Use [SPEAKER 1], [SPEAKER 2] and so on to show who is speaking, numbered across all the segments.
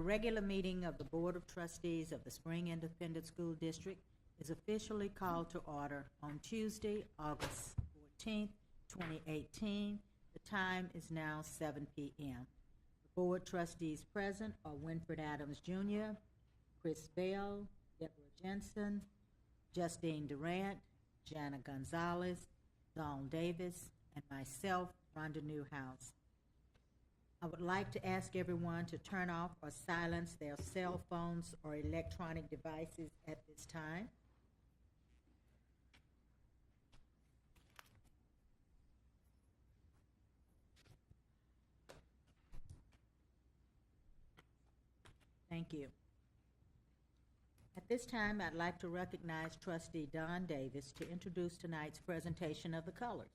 [SPEAKER 1] regular meeting of the Board of Trustees of the Spring Independent School District is officially called to order on Tuesday, August 14th, 2018. The time is now 7 p.m. The Board trustees present are Winfred Adams Jr., Chris Bell, Deborah Jensen, Justine Durant, Jana Gonzalez, Dawn Davis, and myself, Rhonda Newhouse. I would like to ask everyone to turn off or silence their cell phones or electronic devices at this time. Thank you. At this time, I'd like to recognize Trustee Don Davis to introduce tonight's presentation of the colors.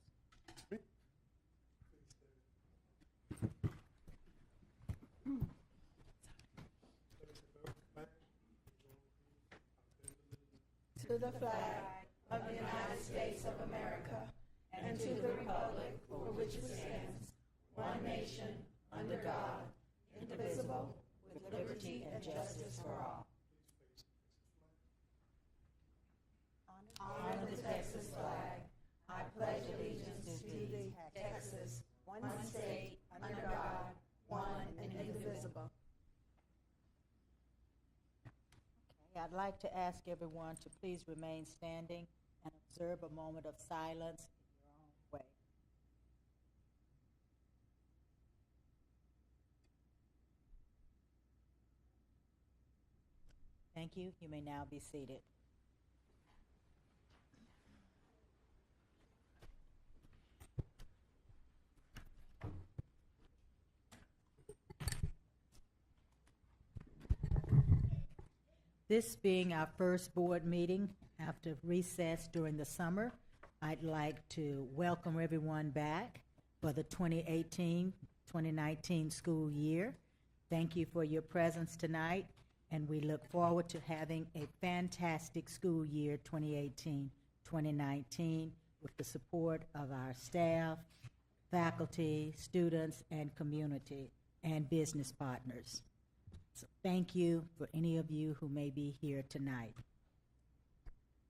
[SPEAKER 2] To the flag of the United States of America and to the republic for which it stands, one nation, under God, indivisible, with liberty and justice for all. Honor the Texas flag. I pledge allegiance to thee, Texas, one state, under God, one and indivisible.
[SPEAKER 1] Okay, I'd like to ask everyone to please remain standing and observe a moment of silence in your own way. Thank you. You may now be seated. This being our first board meeting after recess during the summer, I'd like to welcome everyone back for the 2018-2019 school year. Thank you for your presence tonight, and we look forward to having a fantastic school year 2018-2019 with the support of our staff, faculty, students, and community, and business partners. So thank you for any of you who may be here tonight.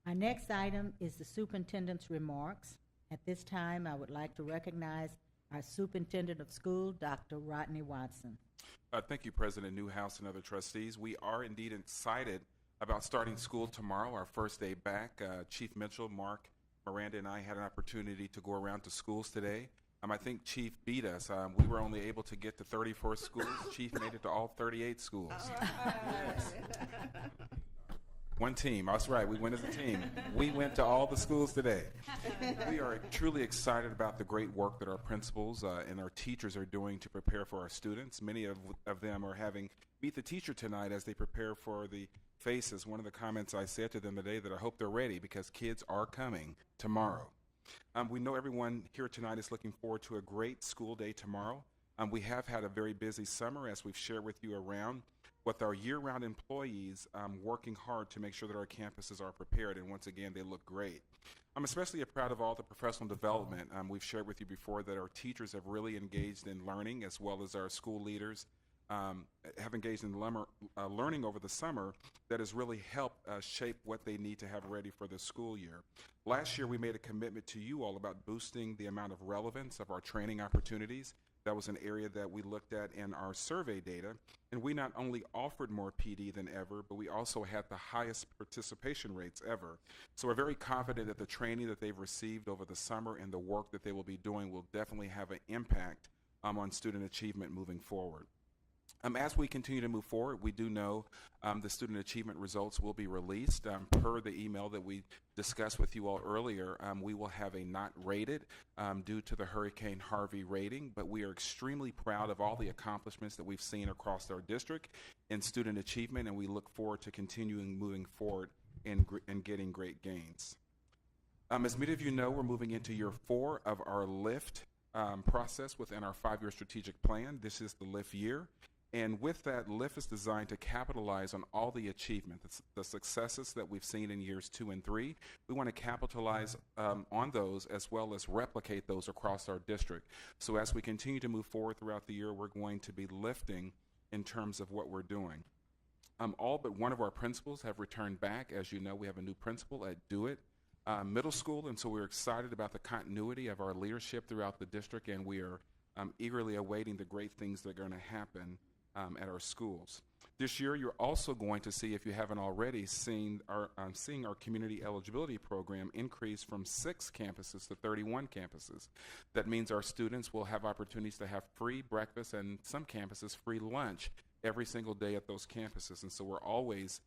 [SPEAKER 1] Our next item is the superintendent's remarks. At this time, I would like to recognize our superintendent of school, Dr. Rodney Watson.
[SPEAKER 3] Thank you, President Newhouse and other trustees. We are indeed excited about starting school tomorrow, our first day back. Chief Mitchell, Mark, Miranda, and I had an opportunity to go around to schools today. I think Chief beat us. We were only able to get to 34 schools. Chief made it to all 38 schools. One team. That's right. We went as a team. We went to all the schools today. We are truly excited about the great work that our principals and our teachers are doing to prepare for our students. Many of them are having Meet the Teacher tonight as they prepare for the FACES. One of the comments I said to them today that I hope they're ready because kids are coming tomorrow. We know everyone here tonight is looking forward to a great school day tomorrow. We have had a very busy summer, as we've shared with you around, with our year-round employees working hard to make sure that our campuses are prepared, and once again, they look great. I'm especially proud of all the professional development. We've shared with you before that our teachers have really engaged in learning, as well as our school leaders have engaged in learning over the summer that has really helped shape what they need to have ready for the school year. Last year, we made a commitment to you all about boosting the amount of relevance of our training opportunities. That was an area that we looked at in our survey data, and we not only offered more PD than ever, but we also had the highest participation rates ever. So we're very confident that the training that they've received over the summer and the work that they will be doing will definitely have an impact on student achievement moving forward. As we continue to move forward, we do know the student achievement results will be released. Per the email that we discussed with you all earlier, we will have a not rated due to the Hurricane Harvey rating, but we are extremely proud of all the accomplishments that we've seen across our district in student achievement, and we look forward to continuing moving forward and getting great gains. As many of you know, we're moving into year 4 of our LIFT process within our 5-year strategic plan. This is the LIFT year. And with that, LIFT is designed to capitalize on all the achievements, the successes that we've seen in years 2 and 3. We want to capitalize on those as well as replicate those across our district. So as we continue to move forward throughout the year, we're going to be lifting in terms of what we're doing. All but one of our principals have returned back. As you know, we have a new principal at DeWitt Middle School, and so we're excited about the continuity of our leadership throughout the district, and we are eagerly awaiting the great things that are going to happen at our schools. This year, you're also going to see, if you haven't already, seeing our community eligibility program increase from 6 campuses to 31 campuses. That means our students will have opportunities to have free breakfast and some campuses free lunch every single day at those campuses. And so we're always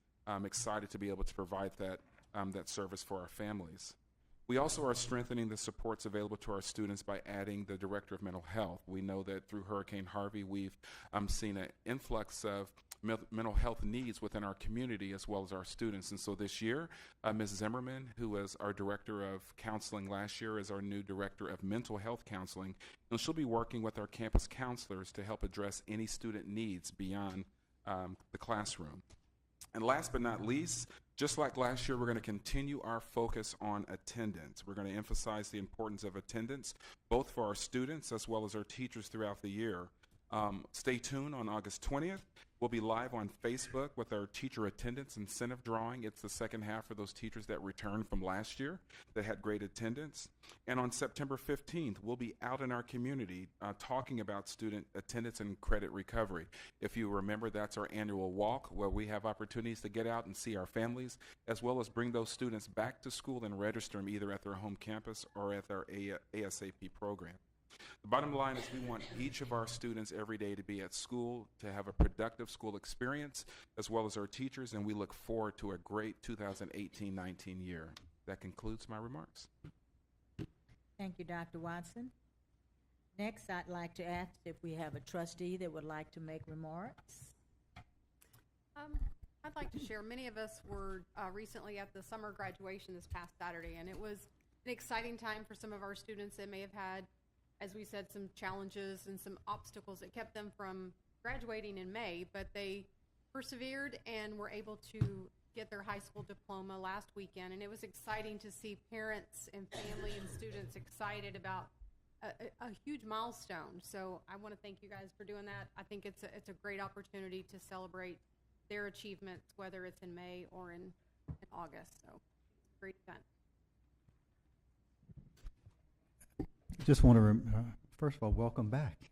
[SPEAKER 3] excited to be able to provide that service for our families. We also are strengthening the supports available to our students by adding the Director of Mental Health. We know that through Hurricane Harvey, we've seen an influx of mental health needs within our community as well as our students. And so this year, Ms. Zimmerman, who was our Director of Counseling last year, is our new Director of Mental Health Counseling. And she'll be working with our campus counselors to help address any student needs beyond the classroom. And last but not least, just like last year, we're going to continue our focus on attendance. We're going to emphasize the importance of attendance, both for our students as well as our teachers throughout the year. Stay tuned on August 20th. We'll be live on Facebook with our teacher attendance incentive drawing. It's the second half for those teachers that returned from last year that had great attendance. And on September 15th, we'll be out in our community talking about student attendance and credit recovery. If you remember, that's our annual walk where we have opportunities to get out and see our families, as well as bring those students back to school and register them either at their home campus or at their ASAP program. The bottom line is we want each of our students every day to be at school, to have a productive school experience, as well as our teachers, and we look forward to a great 2018-19 year. That concludes my remarks.
[SPEAKER 1] Thank you, Dr. Watson. Next, I'd like to ask if we have a trustee that would like to make remarks.
[SPEAKER 4] I'd like to share. Many of us were recently at the summer graduation this past Saturday, and it was an exciting time for some of our students that may have had, as we said, some challenges and some obstacles that kept them from graduating in May, but they persevered and were able to get their high school diploma last weekend. And it was exciting to see parents and family and students excited about a huge milestone. So I want to thank you guys for doing that. I think it's a great opportunity to celebrate their achievements, whether it's in May or in August. So great event.
[SPEAKER 5] Just want to, first of all, welcome back.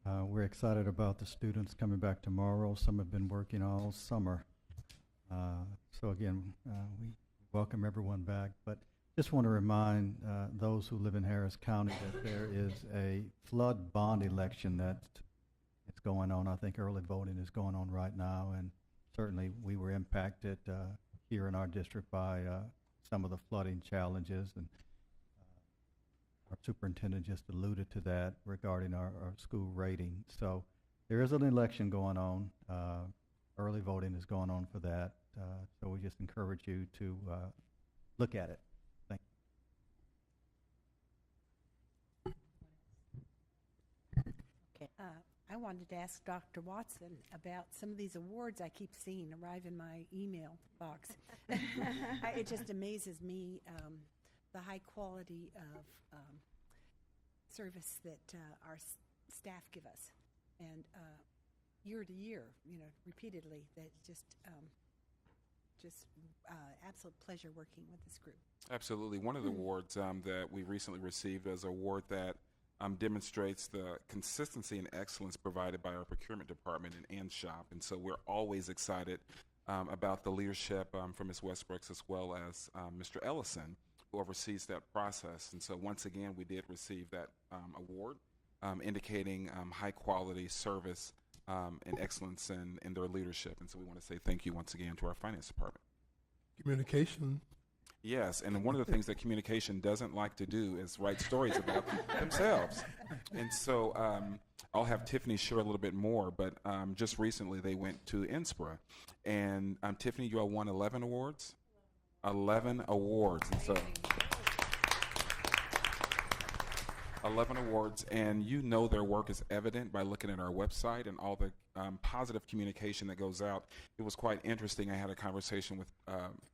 [SPEAKER 5] We're excited about the students coming back tomorrow. Some have been working all summer. So again, we welcome everyone back. But just want to remind those who live in Harris County that there is a flood bond election that's going on. I think early voting is going on right now, and certainly we were impacted here in our district by some of the flooding challenges, and our superintendent just alluded to that regarding our school rating. So there is an election going on. Early voting is going on for that. So we just encourage you to look at it. Thank you.
[SPEAKER 1] Okay.
[SPEAKER 2] I wanted to ask Dr. Watson about some of these awards I keep seeing arrive in my email box. It just amazes me, the high quality of service that our staff give us, and year to year, repeatedly, that just absolute pleasure working with this group. Absolutely.
[SPEAKER 3] One of the awards that we recently received is an award that demonstrates the consistency and excellence provided by our procurement department and shop. And so we're always excited about the leadership from Ms. Westbrooks as well as Mr. Ellison, who oversees that process. And so once again, we did receive that award indicating high quality service and excellence in their leadership. And so we want to say thank you once again to our finance department.
[SPEAKER 6] Communication.
[SPEAKER 3] Yes, and one of the things that communication doesn't like to do is write stories about themselves. And so I'll have Tiffany share a little bit more, but just recently they went to NSPRA. And Tiffany, you all won 11 awards? 11 awards. And so 11 awards, and you know their work is evident by looking at our website and all the positive communication that goes out. It was quite interesting. I had a conversation with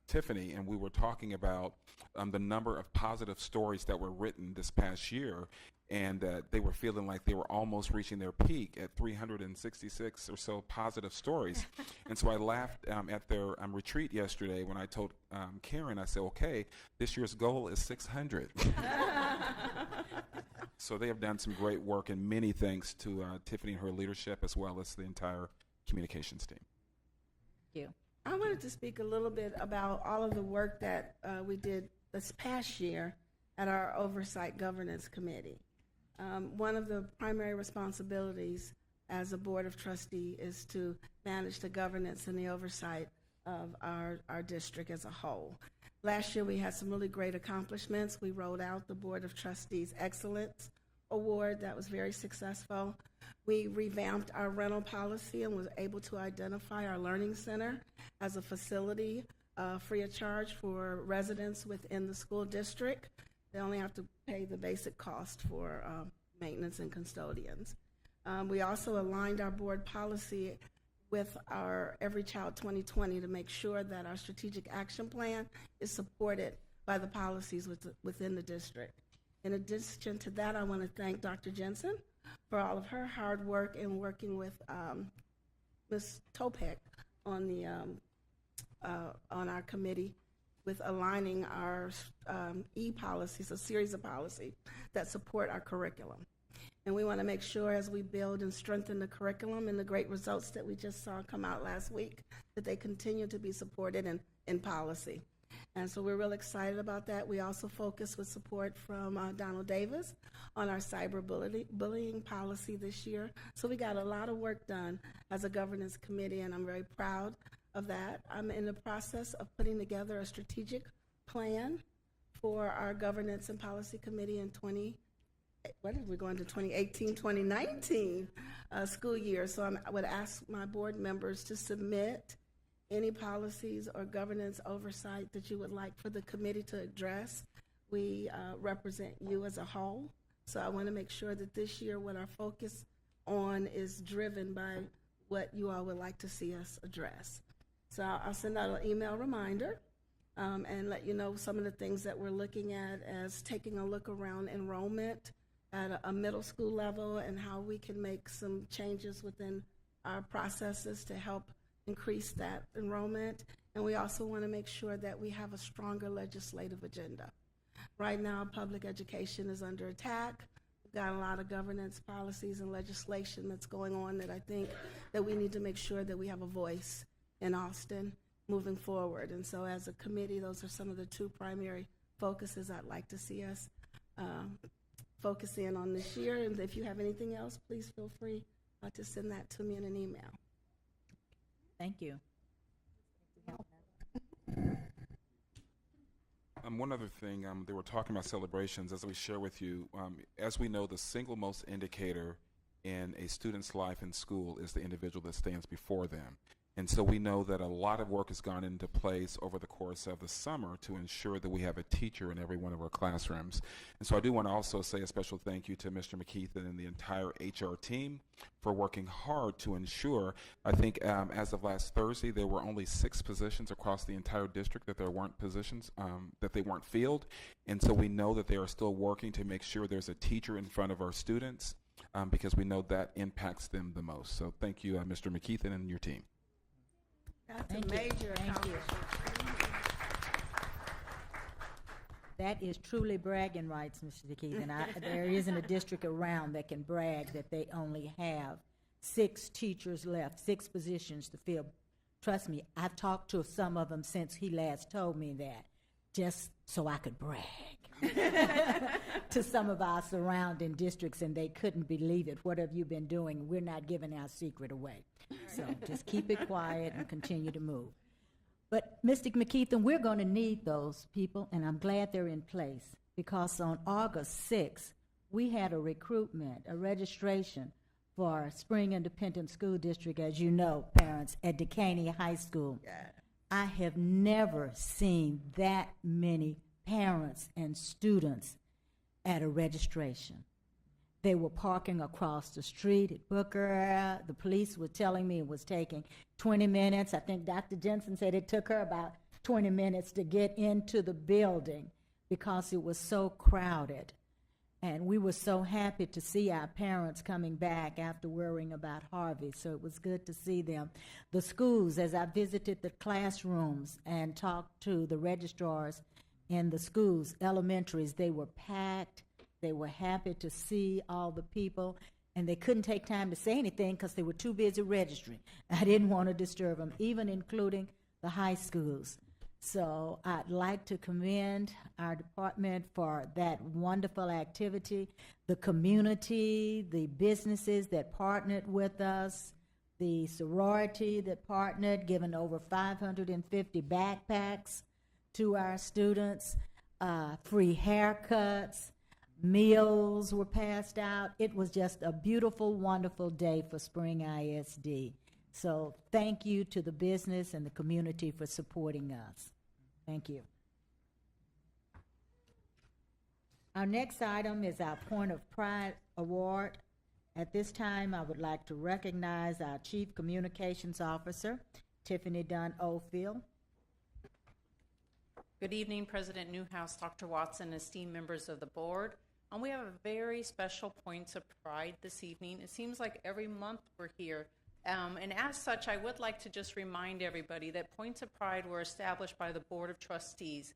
[SPEAKER 3] Tiffany, and we were talking about the number of positive stories that were written this past year, and they were feeling like they were almost reaching their peak at 366 or so positive stories. And so I laughed at their retreat yesterday when I told Karen, I said, okay, this year's goal is 600. So they have done some great work, and many thanks to Tiffany and her leadership, as well as the entire communications team.
[SPEAKER 1] Thank you.
[SPEAKER 2] I wanted to speak a little bit about all of the work that we did this past year at our Oversight Governance Committee. One of the primary responsibilities as a Board of Trustee is to manage the governance and the oversight of our district as a whole. Last year, we had some really great accomplishments. We rolled out the Board of Trustees Excellence Award. That was very successful. We revamped our rental policy and was able to identify our Learning Center as a facility free of charge for residents within the school district. They only have to pay the basic cost for maintenance and custodians. We also aligned our board policy with our Every Child 2020 to make sure that our strategic action plan is supported by the policies within the district. In addition to that, I want to thank Dr. Jensen for all of her hard work in working with Ms. Topek on the on our committee with aligning our e-policies, a series of policies that support our curriculum. And we want to make sure as we build and strengthen the curriculum and the great results that we just saw come out last week, that they continue to be supported in policy. And so we're real excited about that. We also focus with support from Donald Davis on our cyberbullying policy this year. So we got a lot of work done as a governance committee, and I'm very proud of that. I'm in the process of putting together a strategic plan for our governance and policy committee in 2018, 2019 school year. So I would ask my board members to submit any policies or governance oversight that you would like for the committee to address. We represent you as a whole. So I want to make sure that this year what our focus on is driven by what you all would like to see us address. So I'll send out an email reminder and let you know some of the things that we're looking at as taking a look around enrollment at a middle school level and how we can make some changes within our processes to help increase that enrollment. And we also want to make sure that we have a stronger legislative agenda. Right now, public education is under attack. We've got a lot of governance policies and legislation that's going on that I think that we need to make sure that we have a voice in Austin moving forward. And so as a committee, those are some of the two primary focuses I'd like to see us focus in on this year. And if you have anything else, please feel free to send that to me in an email.
[SPEAKER 1] Thank you.
[SPEAKER 3] One other thing, they were talking about celebrations. As we share with you, as we know, the single most indicator in a student's life in school is the individual that stands before them. And so we know that a lot of work has gone into place over the course of the summer to ensure that we have a teacher in every one of our classrooms. And so I do want to also say a special thank you to Mr. McKeithen and the entire HR team for working hard to ensure, I think as of last Thursday, there were only 6 positions across the entire district that there weren't positions, that they weren't filled. And so we know that they are still working to make sure there's a teacher in front of our students because we know that impacts them the most. So thank you, Mr. McKeithen and your team.
[SPEAKER 2] That's
[SPEAKER 1] Thank
[SPEAKER 2] a
[SPEAKER 1] you.
[SPEAKER 2] major
[SPEAKER 1] Thank you.
[SPEAKER 2] accomplishment.
[SPEAKER 1] That is truly bragging rights, Mr. Keith, and there isn't a district around that can brag that they only have 6 teachers left, 6 positions to fill. Trust me, I've talked to some of them since he last told me that, just so I could brag to some of our surrounding districts, and they couldn't believe it. What have you been doing? We're not giving our secret away. So just keep it quiet and continue to move. But, Mr. McKeithen, we're going to need those people, and I'm glad they're in place, because on August 6th, we had a recruitment, a registration for Spring Independent School District, as you know, parents, at Decaney High School.
[SPEAKER 2] Yeah.
[SPEAKER 1] I have never seen that many parents and students at a registration. They were parking across the street at Booker. The police were telling me it was taking 20 minutes. I think Dr. Jensen said it took her about 20 minutes to get into the building because it was so crowded. And we were so happy to see our parents coming back after worrying about Harvey, so it was good to see them. The schools, as I visited the classrooms and talked to the registrars in the schools, elementaries, they were packed. They were happy to see all the people, and they couldn't take time to say anything because they were too busy registering. I didn't want to disturb them, even including the high schools. So I'd like to commend our department for that wonderful activity, the community, the businesses that partnered with us, the sorority that partnered, giving over 550 backpacks to our students, free haircuts, meals were passed out. It was just a beautiful, wonderful day for Spring ISD. So thank you to the business and the community for supporting us. Thank you. Our next item is our Point of Pride Award. At this time, I would like to recognize our Chief Communications Officer, Tiffany Dunn Oldfield.
[SPEAKER 7] Good evening, President Newhouse, Dr. Watson, esteemed members of the board. We have a very special Points of Pride this evening. It seems like every month we're here. And as such, I would like to just remind everybody that Points of Pride were established by the Board of Trustees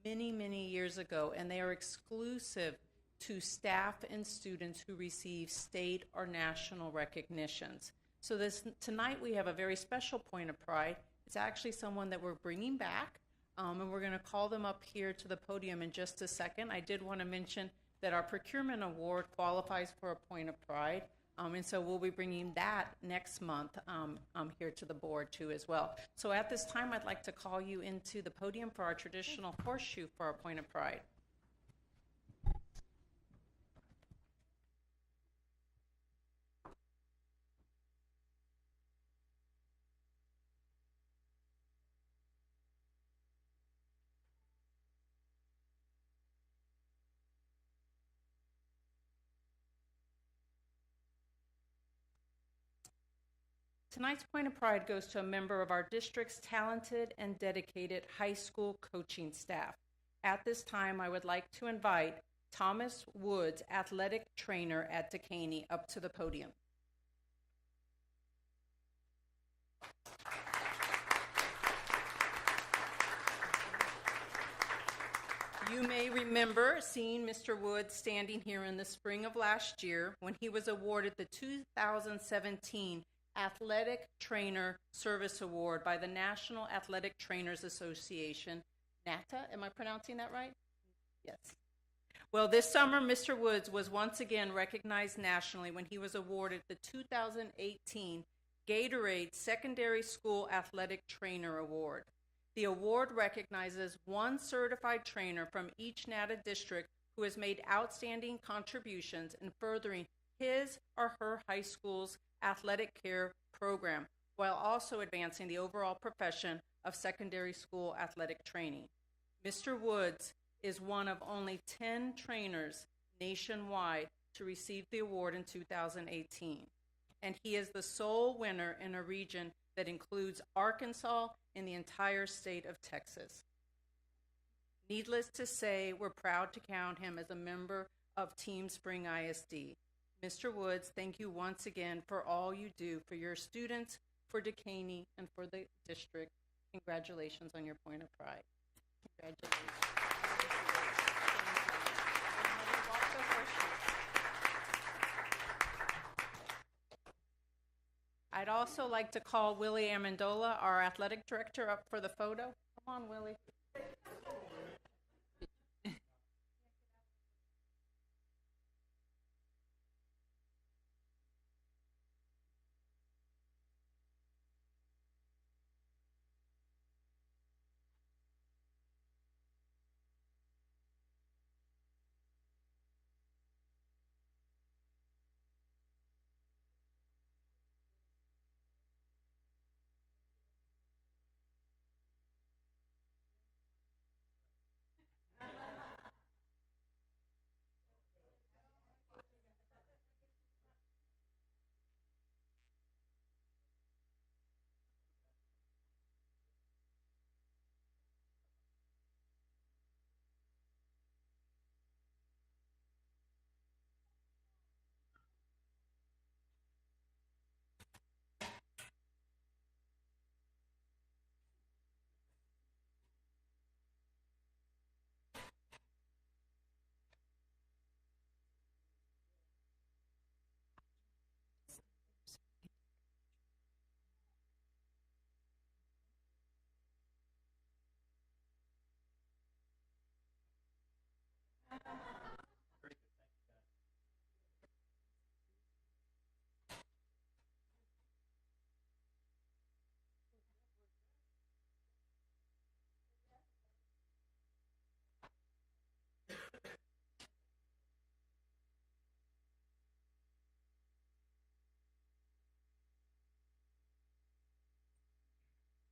[SPEAKER 7] many, many years ago, and they are exclusive to staff and students who receive state or national recognitions. So tonight we have a very special Point of Pride. It's actually someone that we're bringing back, and we're going to call them up here to the podium in just a second. I did want to mention that our procurement award qualifies for a Point of Pride. And so we'll be bringing that next month here to the board too as well. So at this time, I'd like to call you into the podium for our traditional horseshoe for our Point of Pride. Tonight's Point of Pride goes to a member of our district's talented and dedicated high school coaching staff. At this time, I would like to invite Thomas Woods, athletic trainer at Dekaney, up to the podium. You may remember seeing Mr. Woods standing here in the spring of last year when he was awarded the 2017 Athletic Trainer Service Award by the National Athletic Trainers Association, NATA. Am I pronouncing that right? Yes. Well, this summer, Mr. Woods was once again recognized nationally when he was awarded the 2018 Gatorade Secondary School Athletic Trainer Award. The award recognizes one certified trainer from each NATA district who has made outstanding contributions in furthering his or her high school's athletic care program, while also advancing the overall profession of secondary school athletic training. Mr. Woods is one of only 10 trainers nationwide to receive the award in 2018, and he is the sole winner in a region that includes Arkansas and the entire state of Texas. Needless to say, we're proud to count him as a member of Team Spring ISD. Mr. Woods, thank you once again for all you do for your students, for Dekaney, and for the district. Congratulations on your Point of Pride. Congratulations. I'd also like to call Willie Amendola, our athletic director, up for the photo. Come on, Willie.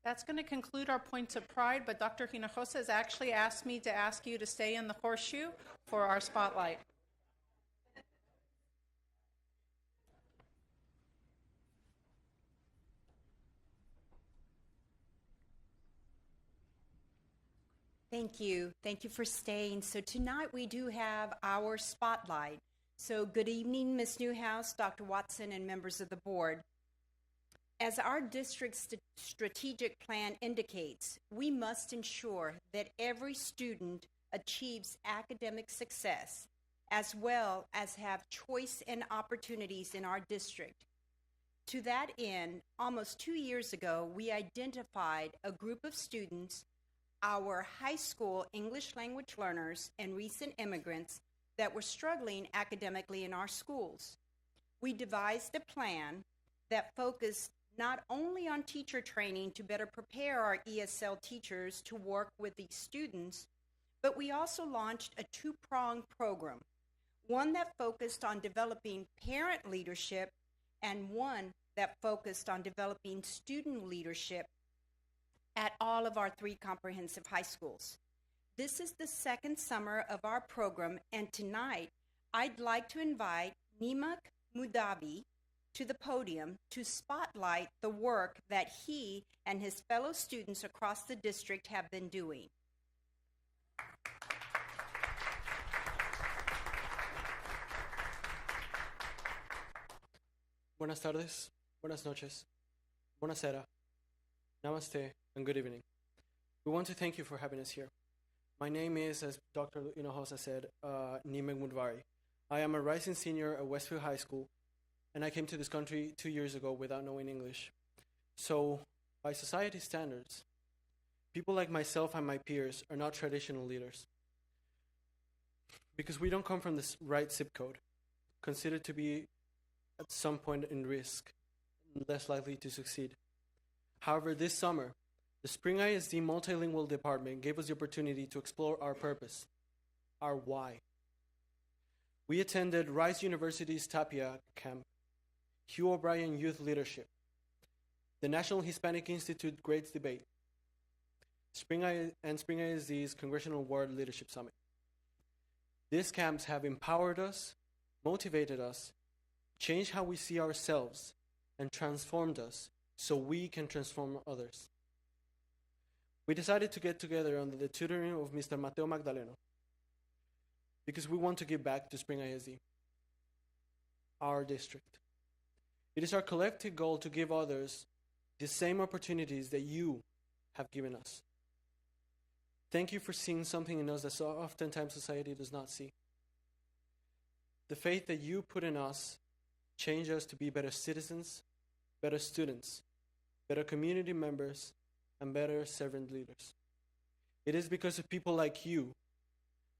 [SPEAKER 7] That's going to conclude our points of pride, but Dr. Hinojosa has actually asked me to ask you to stay in the horseshoe for our spotlight.
[SPEAKER 8] Thank you. Thank you for staying. So tonight we do have our spotlight. So good evening, Ms. Newhouse, Dr. Watson, and members of the board. As our district's strategic plan indicates, we must ensure that every student achieves academic success, as well as have choice and opportunities in our district. To that end, almost 2 years ago, we identified a group of students, our high school English language learners and recent immigrants, that were struggling academically in our schools. We devised a plan that focused not only on teacher training to better prepare our ESL teachers to work with these students, but we also launched a two-pronged program, one that focused on developing parent leadership and one that focused on developing student leadership at all of our 3 comprehensive high schools. This is the second summer of our program, and tonight I'd like to invite Nimak Mudabi to the podium to spotlight the work that he and his fellow students across the district have been doing.
[SPEAKER 9] Buenas tardes, buenas noches, buonasera, namaste, and good evening. We want to thank you for having us here. My name is, as Dr. Hinojosa said, Nimek Mudvari. I am a rising senior at Westfield High School, and I came to this country 2 years ago without knowing English. So, by society standards, people like myself and my peers are not traditional leaders. Because we don't come from the right zip code, considered to be at some point in risk, less likely to succeed. However, this summer, the Spring ISD Multilingual Department gave us the opportunity to explore our purpose, our why. We attended Rice University's Tapia Camp, Hugh O'Brien Youth Leadership, the National Hispanic Institute Grades Debate, Spring ISD's Congressional World Leadership Summit. These camps have empowered us, motivated us, changed how we see ourselves, and transformed us so we can transform others. We decided to get together under the tutoring of Mr. Mateo Magdaleno because we want to give back to Spring ISD, our district. It is our collective goal to give others the same opportunities that you have given us. Thank you for seeing something in us that so oftentimes society does not see. The faith that you put in us changed us to be better citizens, better students, better community members, and better servant leaders. It is because of people like you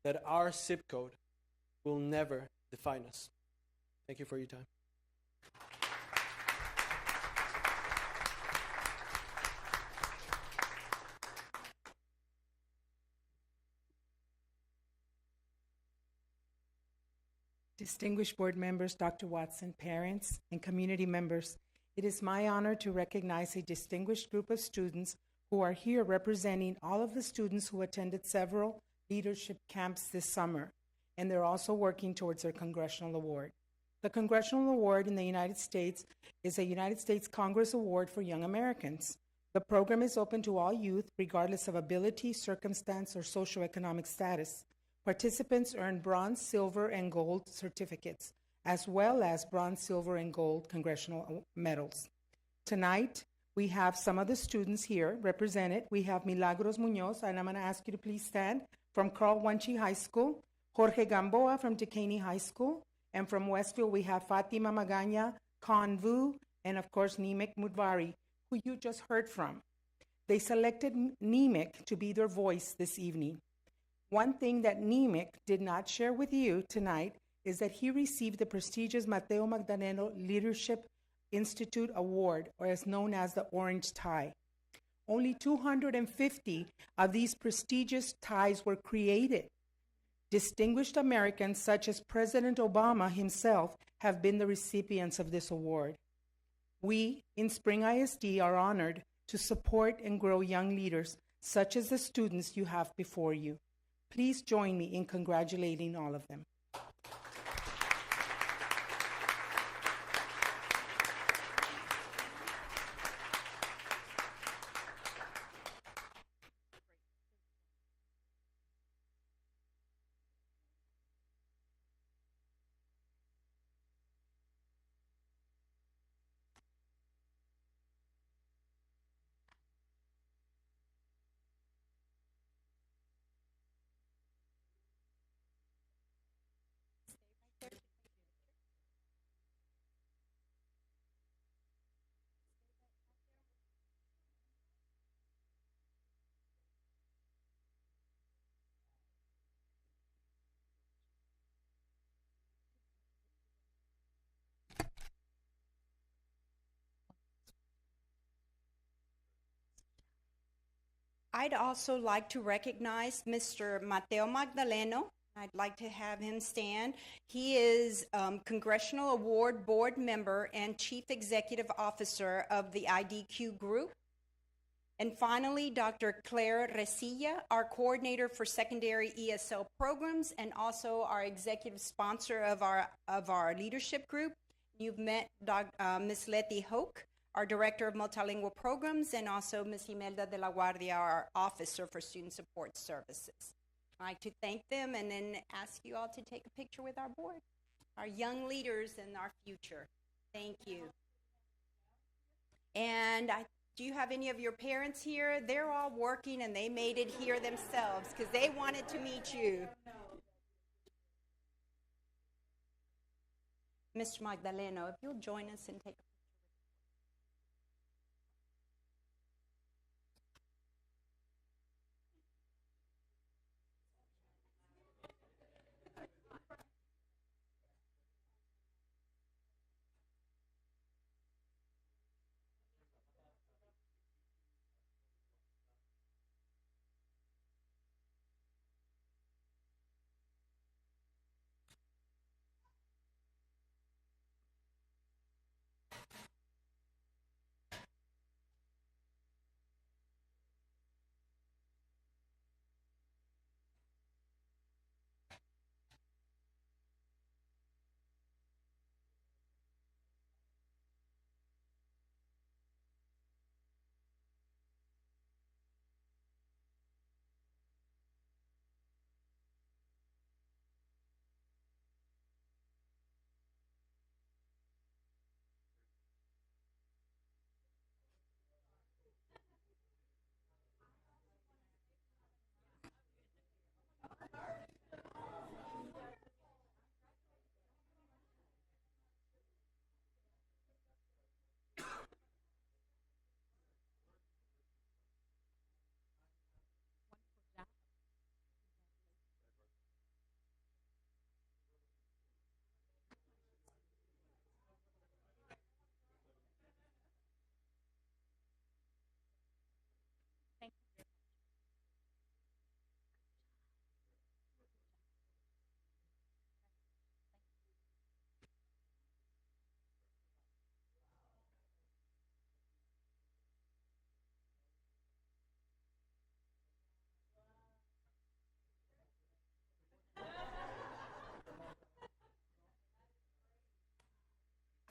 [SPEAKER 9] that our zip code will never define us. Thank you for your time.
[SPEAKER 2] Distinguished board members, Dr. Watson, parents, and community members, it is my honor to recognize a distinguished group of students who are here representing all of the students who attended several leadership camps this summer, and they're also working towards their congressional award. The Congressional Award in the United States is a United States Congress Award for Young Americans. The program is open to all youth, regardless of ability, circumstance, or socioeconomic status. Participants earn bronze, silver, and gold certificates, as well as bronze, silver, and gold congressional medals. Tonight, we have some of the students here represented. We have Milagros Munoz, and I'm going to ask you to please stand, from Carl Wanchi High School, Jorge Gamboa from Decaney High School, and from Westfield, we have Fatima Magana, Khan Vu, and of course, Nimek Mudvari, who you just heard from. They selected Nimek to be their voice this evening. One thing that Nimek did not share with you tonight is that he received the prestigious Mateo Magdaleno Leadership Institute Award, or as known as the Orange Tie. Only 250 of these prestigious ties were created. Distinguished Americans such as President Obama himself have been the recipients of this award. We in Spring ISD are honored to support and grow young leaders such as the students you have before you. Please join me in congratulating all of them.
[SPEAKER 8] I'd also like to recognize Mr. Mateo Magdaleno. I'd like to have him stand. He is Congressional Award Board member and Chief Executive Officer of the IDQ Group. And finally, Dr. Claire Resilla, our coordinator for secondary ESL programs and also our executive sponsor of our leadership group. You've met Ms. Letty Hoke, our Director of Multilingual Programs, and also Ms. Imelda de la Guardia, our Officer for Student Support Services. I'd like to thank them and then ask you all to take a picture with our board, our young leaders and our future. Thank you. And do you have any of your parents here? They're all working and they made it here themselves because they wanted to meet you. Mr. Magdaleno, if you'll join us and take a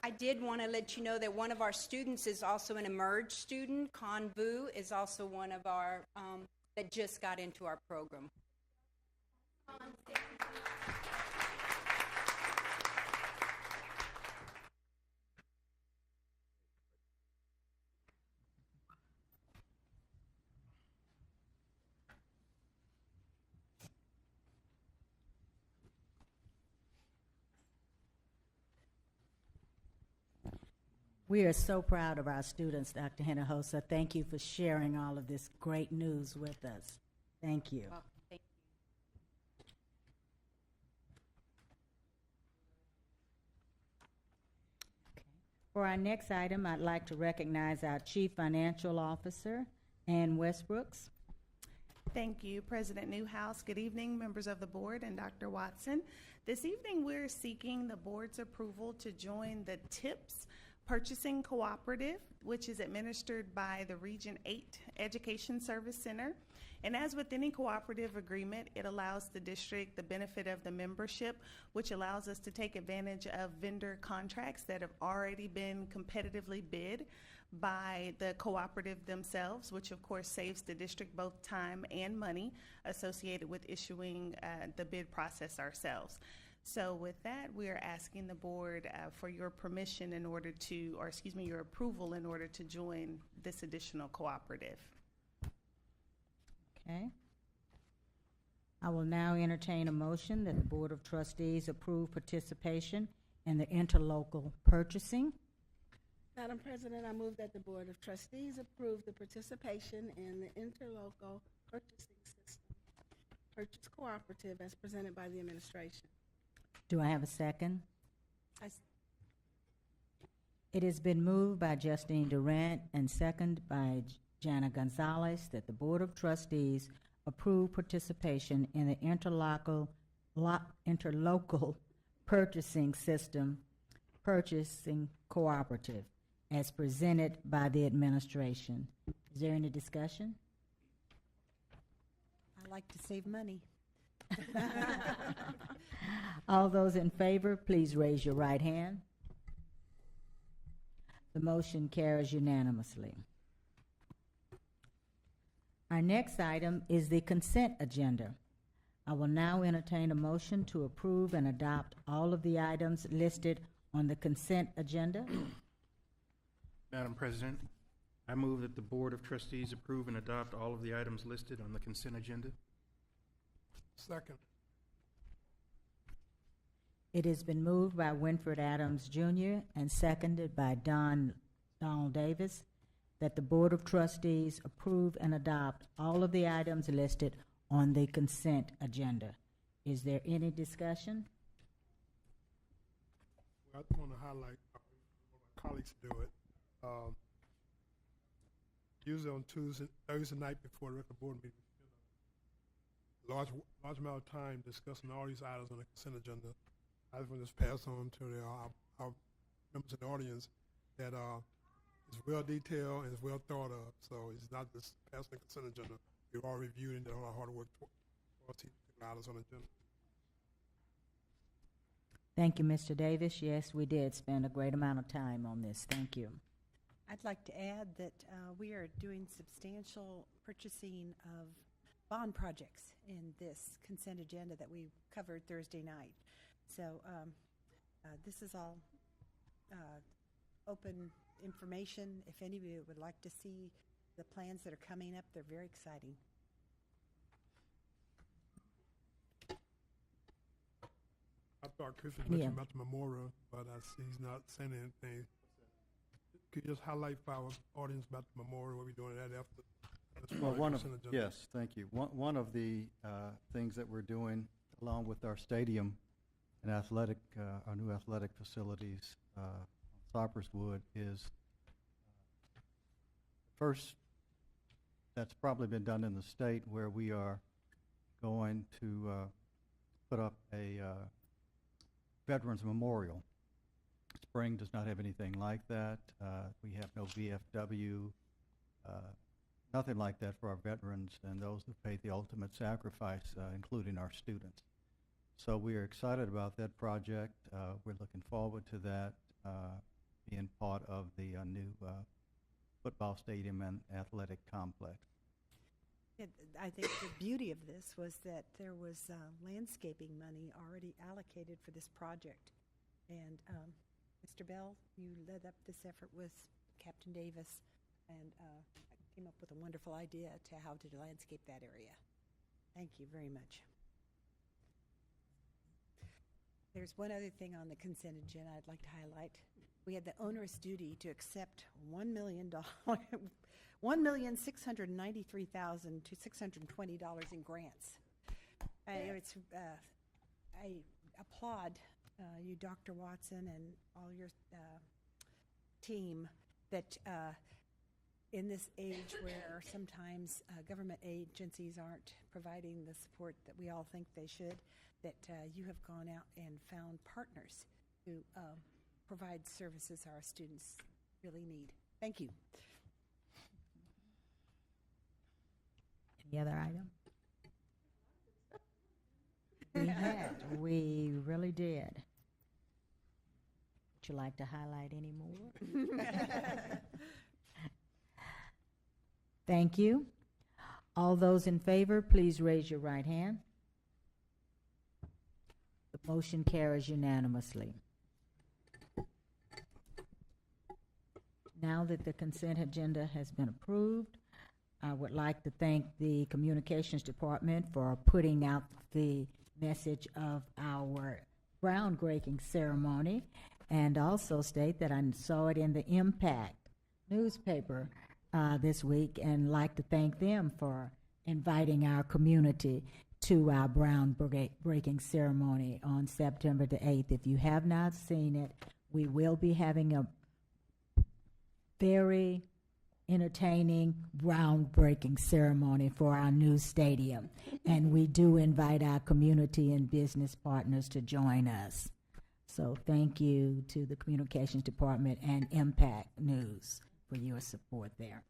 [SPEAKER 8] I did want to let you know that one of our students is also an Emerge student. Con Vu is also one of our, that just got into our program.
[SPEAKER 1] We are so proud of our students, Dr. Hinojosa. Thank you for sharing all of this great news with us. Thank you.
[SPEAKER 8] Well, thank
[SPEAKER 1] For our next item, I'd like to recognize our Chief Financial Officer, Ann Westbrooks.
[SPEAKER 10] Thank you, President Newhouse. Good evening, members of the board and Dr. Watson. This evening, we're seeking the board's approval to join the TIPS Purchasing Cooperative, which is administered by the Region 8 Education Service Center. And as with any cooperative agreement, it allows the district the benefit of the membership, which allows us to take advantage of vendor contracts that have already been competitively bid by the cooperative themselves, which of course saves the district both time and money associated with issuing the bid process ourselves. So with that, we are asking the board for your permission in order to, or excuse me, your approval in order to join this additional cooperative.
[SPEAKER 1] Okay. I will now entertain a motion that the Board of Trustees approve participation in the interlocal purchasing.
[SPEAKER 2] Madam President, I move that the Board of Trustees approve the participation in the interlocal purchasing system, purchase cooperative as presented by the administration.
[SPEAKER 1] Do I have a second? It has been moved by Justine Durant and seconded by Jana Gonzalez that the Board of Trustees approve participation in the interlocal purchasing system, purchasing cooperative, as presented by the administration. Is there any discussion?
[SPEAKER 8] I like to save money.
[SPEAKER 1] All those in favor, please raise your right hand. The motion carries unanimously. Our next item is the consent agenda. I will now entertain a motion to approve and adopt all of the items listed on the consent agenda.
[SPEAKER 11] Madam President, I move that the Board of Trustees approve and adopt all of the items listed on the consent agenda.
[SPEAKER 6] Second.
[SPEAKER 1] It has been moved by Winfred Adams Jr. and seconded by Donald Davis that the Board of Trustees approve and adopt all of the items listed on the consent agenda. Is there any discussion?
[SPEAKER 6] Well, I want to highlight, one of my colleagues do it. Usually on Thursday night before the regular board meeting, large amount of time discussing all these items on the consent agenda. I just want to just pass on to our members of the audience that it's well detailed and it's well thought of. So it's not just passing the consent agenda. We've all reviewed and done all our hard work for items on the agenda.
[SPEAKER 1] Thank you, Mr. Davis. Yes, we did spend a great amount of time on this. Thank you.
[SPEAKER 12] I'd like to add that we are doing substantial purchasing of bond projects in this consent agenda that we covered Thursday night. So this is all open information. If any of you would like to see the plans that are coming up, they're very exciting.
[SPEAKER 6] I thought Chris was mentioning about the memorial, but I see he's not saying anything. Could you just highlight for our audience about the memorial, what we're doing that after?
[SPEAKER 5] Well, yes, thank you. One of the things that we're doing, along with our stadium and athletic, our new athletic facilities, Cypress Wood, is first. That's probably been done in the state, where we are going to put up a Veterans Memorial. Spring does not have anything like that. We have no VFW. Nothing like that for our veterans and those who paid the ultimate sacrifice, including our students. So we are excited about that project. We're looking forward to that being part of the new football stadium and athletic complex.
[SPEAKER 12] I think the beauty of this was that there was landscaping money already allocated for this project. And Mr. Bell, you led up this effort with Captain Davis, and came up with a wonderful idea to how to landscape that area. Thank you very much. There's one other thing on the consent agenda I'd like to highlight. We had the onerous duty to accept $1,693,620 in grants. I applaud you, Dr. Watson, and all your team that in this age where sometimes government agencies aren't providing the support that we all think they should, that you have gone out and found partners who provide services our students really need. Thank you.
[SPEAKER 1] Any other item? We really did. Would you like to highlight any more? Thank you. All those in favor, please raise your right hand. The motion carries unanimously. Now that the consent agenda has been approved, I would like to thank the Communications Department for putting out the message of our groundbreaking ceremony, and also state that I saw it in the Impact newspaper this week, and like to thank them for inviting our community to our groundbreaking ceremony on September the 8th. If you have not seen it, we will be having a very entertaining, groundbreaking ceremony for our new stadium. And we do invite our community and business partners to join us. So thank you to the Communications Department and Impact News for your support there.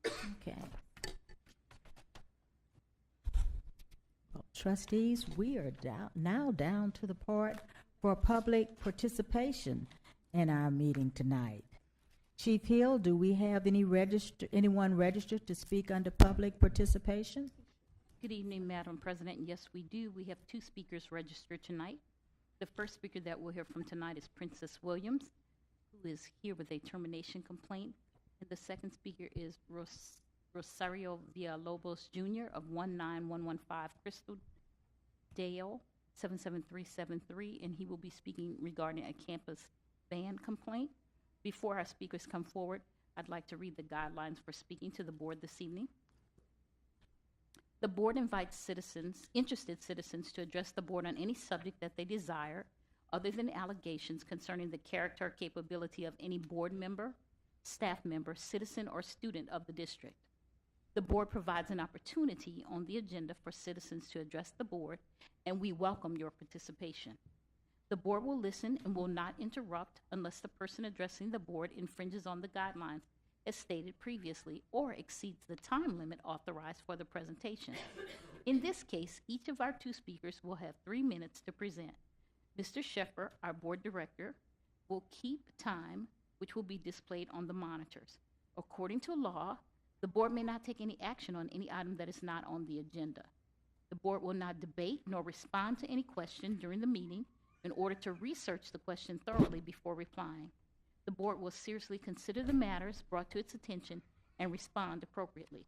[SPEAKER 1] Okay. Well, trustees, we are now down to the part for public participation in our meeting tonight. Chief Hill, do we have anyone registered to speak under public participation?
[SPEAKER 13] Good evening, Madam President. Yes, we do. We have 2 speakers registered tonight. The first speaker that we'll hear from tonight is Princess Williams, who is here with a termination complaint. And the second speaker is Rosario Villalobos Jr. of 19115 Crystal Dale, 77373, and he will be speaking regarding a campus band complaint. Before our speakers come forward, I'd like to read the guidelines for speaking to the board this evening. The board invites interested citizens to address the board on any subject that they desire, other than allegations concerning the character or capability of any board member, staff member, citizen, or student of the district. The board provides an opportunity on the agenda for citizens to address the board, and we welcome your participation. The board will listen and will not interrupt unless the person addressing the board infringes on the guidelines as stated previously or exceeds the time limit authorized for the presentation. In this case, each of our 2 speakers will have 3 minutes to present. Mr. Sheffer, our board director, will keep time, which will be displayed on the monitors. According to law, the board may not take any action on any item that is not on the agenda. The board will not debate nor respond to any question during the meeting in order to research the question thoroughly before replying. The board will seriously consider the matters brought to its attention and respond appropriately.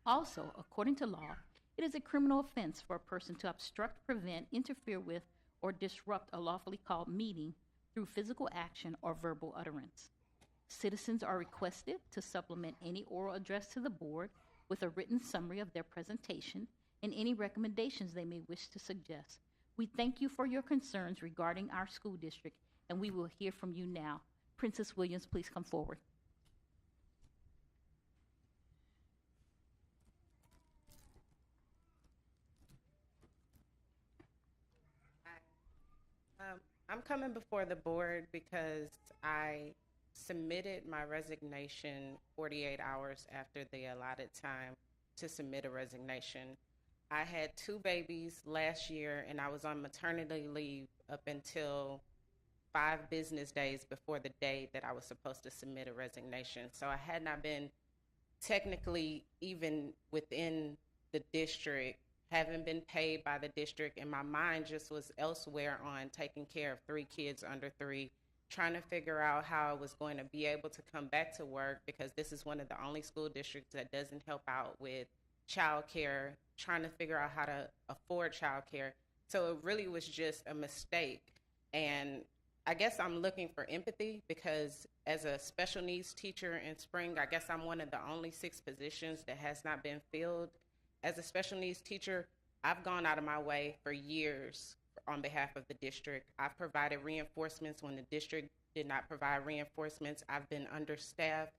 [SPEAKER 13] Also, according to law, it is a criminal offense for a person to obstruct, prevent, interfere with, or disrupt a lawfully called meeting through physical action or verbal utterance. Citizens are requested to supplement any oral address to the board with a written summary of their presentation and any recommendations they may wish to suggest. We thank you for your concerns regarding our school district, and we will hear from you now. Princess Williams, please come forward.
[SPEAKER 14] I'm coming before the board because I submitted my resignation 48 hours after the allotted time to submit a resignation. I had 2 babies last year, and I was on maternity leave up until 5 business days before the day that I was supposed to submit a resignation. So I had not been technically even within the district, haven't been paid by the district, and my mind just was elsewhere on taking care of 3 kids under 3, trying to figure out how I was going to be able to come back to work, because this is one of the only school districts that doesn't help out with childcare, trying to figure out how to afford childcare. So it really was just a mistake. And I guess I'm looking for empathy, because as a special needs teacher in spring, I guess I'm one of the only 6 positions that has not been filled. As a special needs teacher, I've gone out of my way for years on behalf of the district. I've provided reinforcements when the district did not provide reinforcements. I've been understaffed.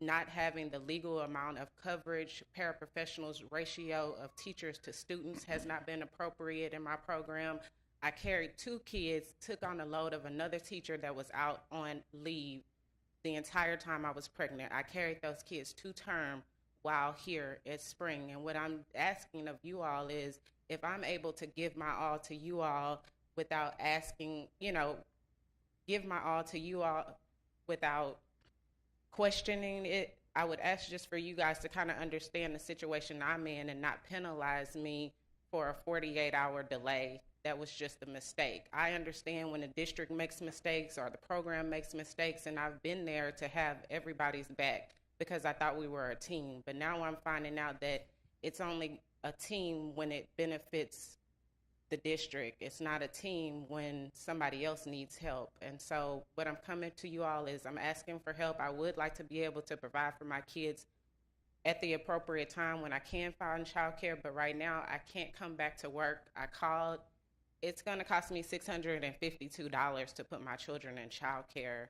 [SPEAKER 14] not having the legal amount of coverage, paraprofessionals ratio of teachers to students has not been appropriate in my program. I carried 2 kids, took on the load of another teacher that was out on leave the entire time I was pregnant. I carried those kids to term while here at Spring. And what I'm asking of you all is, if I'm able to give my all to you all without asking, give my all to you all without questioning it, I would ask just for you guys to kind of understand the situation I'm in and not penalize me for a 48-hour delay. That was just a mistake. I understand when a district makes mistakes or the program makes mistakes, and I've been there to have everybody's back because I thought we were a team. But now I'm finding out that it's only a team when it benefits the district. It's not a team when somebody else needs help. And so what I'm coming to you all is I'm asking for help. I would like to be able to provide for my kids at the appropriate time when I can find childcare, but right now I can't come back to work. I called. It's going to cost me $652 to put my children in childcare,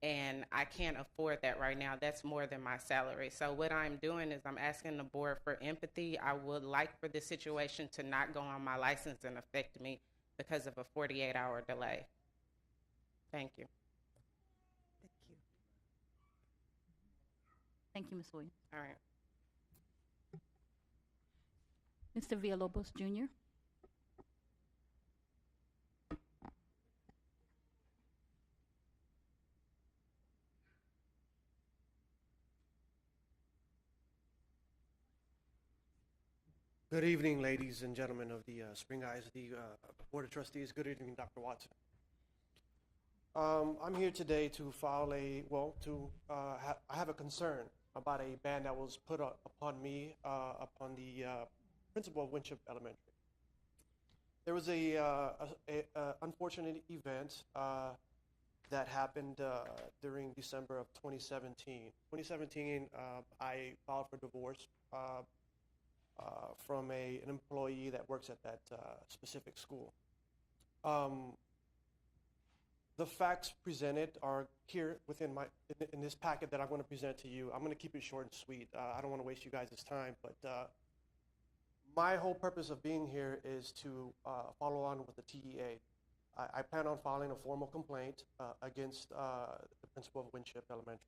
[SPEAKER 14] and I can't afford that right now. That's more than my salary. So what I'm doing is I'm asking the board for empathy. I would like for this situation to not go on my license and affect me because of a 48-hour delay. Thank you.
[SPEAKER 12] Thank you.
[SPEAKER 13] Thank you, Ms. Williams.
[SPEAKER 14] All right.
[SPEAKER 13] Mr. Villalobos Jr.
[SPEAKER 15] Good evening, ladies and gentlemen of the Spring ISD Board of Trustees. Good evening, Dr. Watson. I'm here today to file I have a concern about a ban that was put upon me, upon the principal of Winship Elementary. There was a unfortunate event that happened during December of 2017. 2017, I filed for divorce from an employee that works at that specific school. The facts presented are here within in this packet that I'm going to present to you. I'm going to keep it short and sweet. I don't want to waste you guys' time, but my whole purpose of being here is to follow on with the TEA. I plan on filing a formal complaint against the principal of Winship Elementary.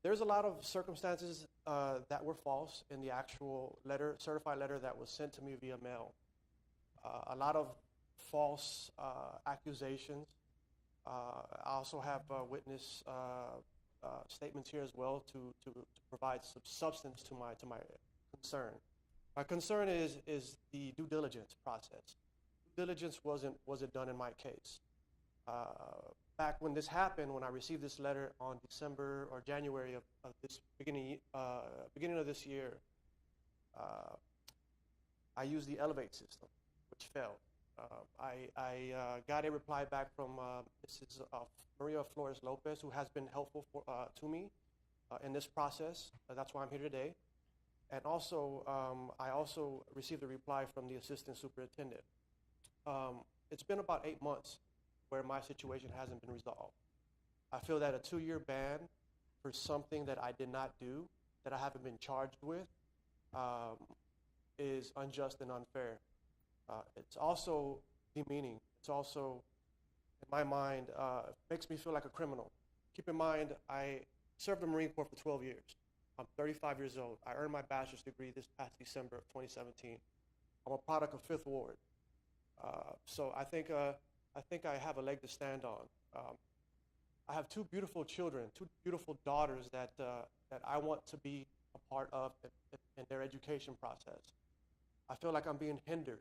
[SPEAKER 15] There's a lot of circumstances that were false in the actual letter, certified letter that was sent to me via mail. A lot of false accusations. I also have witness statements here as well to provide some substance to my concern. My concern is the due diligence process. Due diligence wasn't done in my case. Back when this happened, when I received this letter on December or January of this beginning of this year, I used the Elevate system, which failed. I got a reply back from Mrs. Maria Flores Lopez, who has been helpful to me in this process. That's why I'm here today. And also, I also received a reply from the assistant superintendent. It's been about 8 months where my situation hasn't been resolved. I feel that a 2-year ban for something that I did not do, that I haven't been charged with, is unjust and unfair. It's also demeaning. It's also, in my mind, makes me feel like a criminal. Keep in mind, I served the Marine Corps for 12 years. I'm 35 years old. I earned my bachelor's degree this past December of 2017. I'm a product of Fifth Ward. So I think I have a leg to stand on. I have 2 beautiful children, 2 beautiful daughters that I want to be a part of in their education process. I feel like I'm being hindered,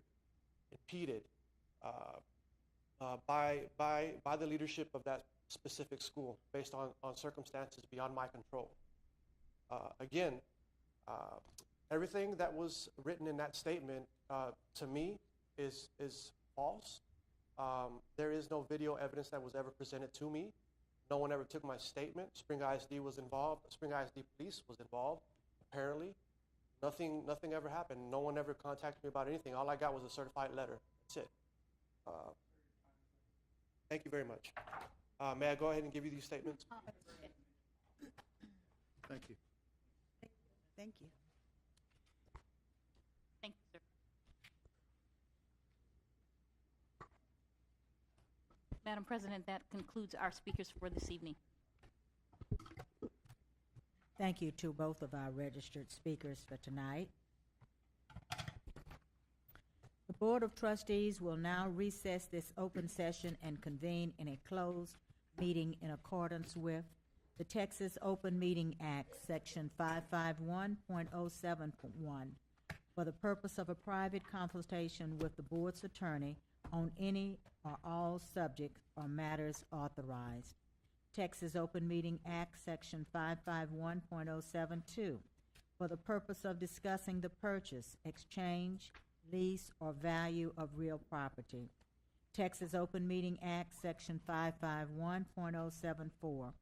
[SPEAKER 15] impeded by the leadership of that specific school based on circumstances beyond my control. Again, everything that was written in that statement to me is false. There is no video evidence that was ever presented to me. No one ever took my statement. Spring ISD was involved. Spring ISD police was involved, apparently. Nothing ever happened. No one ever contacted me about anything. All I got was a certified letter. That's it. Thank you very much. May I go ahead and give you these statements?
[SPEAKER 11] Thank you.
[SPEAKER 12] Thank you.
[SPEAKER 13] Thank you, sir. Madam President, that concludes our speakers for this evening.
[SPEAKER 1] Thank you to both of our registered speakers for tonight. The Board of Trustees will now recess this open session and convene in a closed meeting in accordance with the Texas Open Meeting Act, Section 551.071, for the purpose of a private consultation with the board's attorney on any or all subjects or matters authorized. Texas Open Meeting Act, Section 551.072, for the purpose of discussing the purchase, exchange, lease, or value of real property. Texas Open Meeting Act, Section 551.074,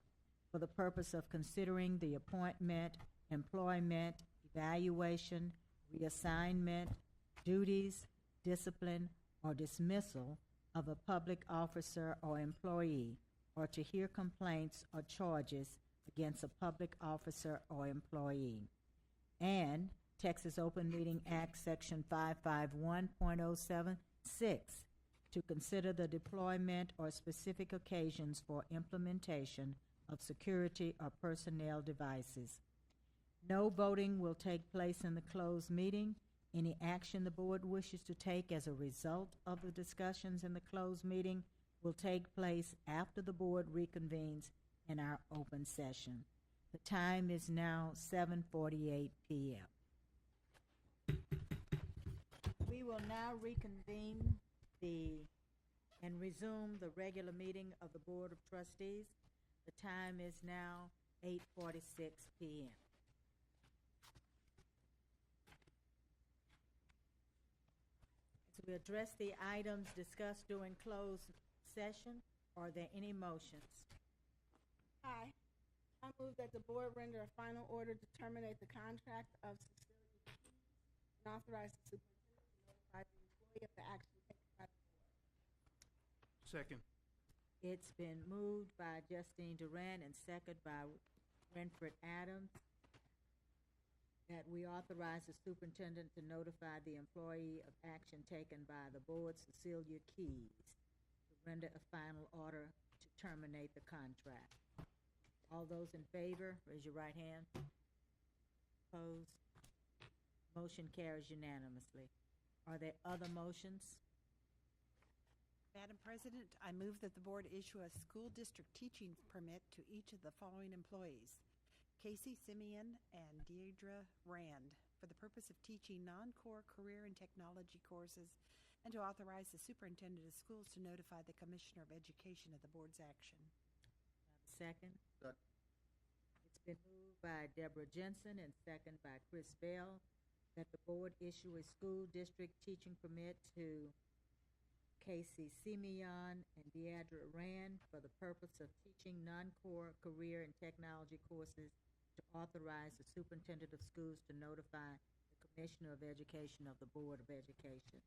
[SPEAKER 1] for the purpose of considering the appointment, employment, evaluation, reassignment, duties, discipline, or dismissal of a public officer or employee, or to hear complaints or charges against a public officer or employee. And Texas Open Meeting Act, Section 551.076, to consider the deployment or specific occasions for implementation of security or personnel devices. No voting will take place in the closed meeting. Any action the board wishes to take as a result of the discussions in the closed meeting will take place after the board reconvenes in our open session. The time is now 7:48 p.m. We will now reconvene and resume the regular meeting of the Board of Trustees. The time is now 8:46 p.m. As we address the items discussed during closed session, are there any motions?
[SPEAKER 2] Aye. I move that the board render a final order to terminate the contract of Cecilia Keys and authorize the superintendent to notify the employee of the action taken by the board.
[SPEAKER 11] Second.
[SPEAKER 1] It's been moved by Justine Duran and seconded by Winfred Adams that we authorize the superintendent to notify the employee of action taken by the board, Cecilia Keys, to render a final order to terminate the contract. All those in favor, raise your right hand. Opposed? Motion carries unanimously. Are there other motions?
[SPEAKER 12] Madam President, I move that the board issue a school district teaching permit to each of the following employees: Casey Simeon and Deidre Rand, for the purpose of teaching non-core career and technology courses, and to authorize the superintendent of schools to notify the Commissioner of Education of the board's action.
[SPEAKER 1] Second? It's been moved by Deborah Jensen and second by Chris Bell that the board issue a school district teaching permit to Casey Simeon and Deidre Rand for the purpose of teaching non-core career and technology courses, to authorize the superintendent of schools to notify the Commissioner of Education of the Board of Education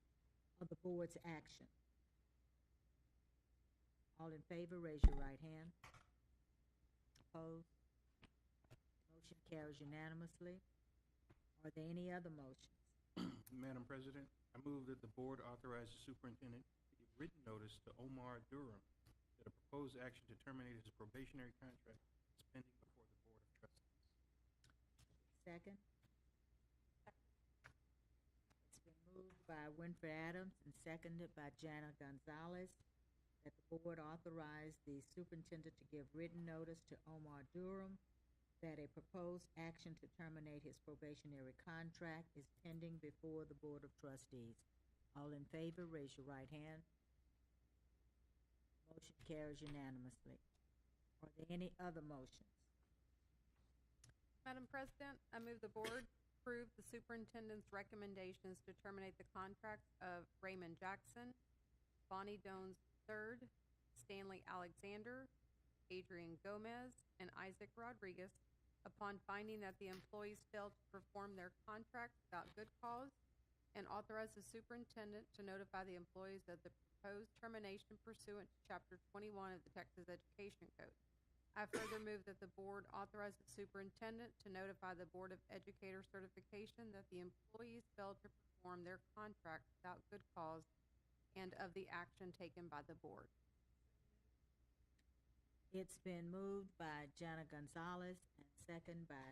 [SPEAKER 1] of the board's action. All in favor, raise your right hand. Opposed? Motion carries unanimously. Are there any other motions?
[SPEAKER 11] Madam President, I move that the board authorize the superintendent to give written notice to Omar Durham that a proposed action to terminate his probationary contract is pending before the Board of Trustees.
[SPEAKER 1] Second? It's been moved by Winfred Adams and seconded by Jana Gonzalez that the board authorize the superintendent to give written notice to Omar Durham that a proposed action to terminate his probationary contract is pending before the Board of Trustees. All in favor, raise your right hand. Motion carries unanimously. Are there any other motions?
[SPEAKER 4] Madam President, I move the board approve the superintendent's recommendations to terminate the contracts of Raymond Jackson, Bonnie Dones III, Stanley Alexander, Adrian Gomez, and Isaac Rodriguez upon finding that the employees failed to perform their contracts without good cause, and authorize the superintendent to notify the employees of the proposed termination pursuant to Chapter 21 of the Texas Education Code. I further move that the board authorize the superintendent to notify the Board of Educator Certification that the employees failed to perform their contract without good cause and of the action taken by the board.
[SPEAKER 1] It's been moved by Jana Gonzalez and second by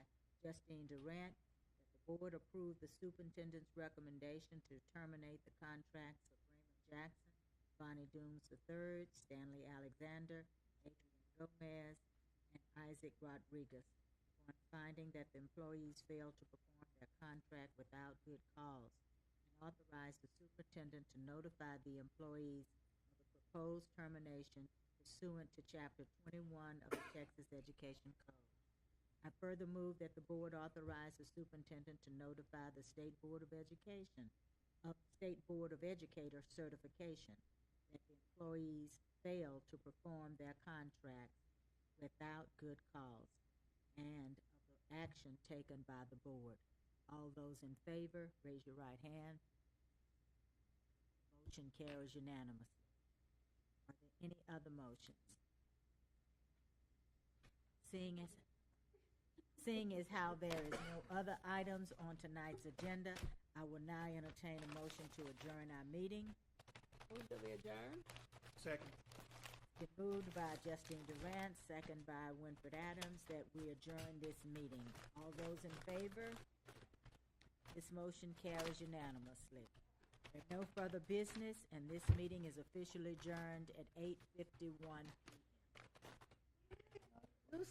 [SPEAKER 1] Justine Durant that the board approve the superintendent's recommendation to terminate the contracts of Raymond Jackson, Bonnie Dooms III, Stanley Alexander, Adrian Gomez, and Isaac Rodriguez on finding that the employees failed to perform their contract without good cause, and authorize the superintendent to notify the employees of the proposed termination pursuant to Chapter 21 of the Texas Education Code. I further move that the board authorize the superintendent to notify the State Board of Educator certification that the employees failed to perform their contracts without good cause and of the action taken by the board. All those in favor, raise your right hand. Motion carries unanimously. Are there any other motions? Seeing as how there is no other items on tonight's agenda, I will now entertain a motion to adjourn our meeting.
[SPEAKER 2] Move that we adjourn.
[SPEAKER 11] Second.
[SPEAKER 1] Been moved by Justine Durant, second by Winfred Adams, that we adjourn this meeting. All those in favor? This motion carries unanimously. There's no further business, and this meeting is officially adjourned at 8:51 p.m.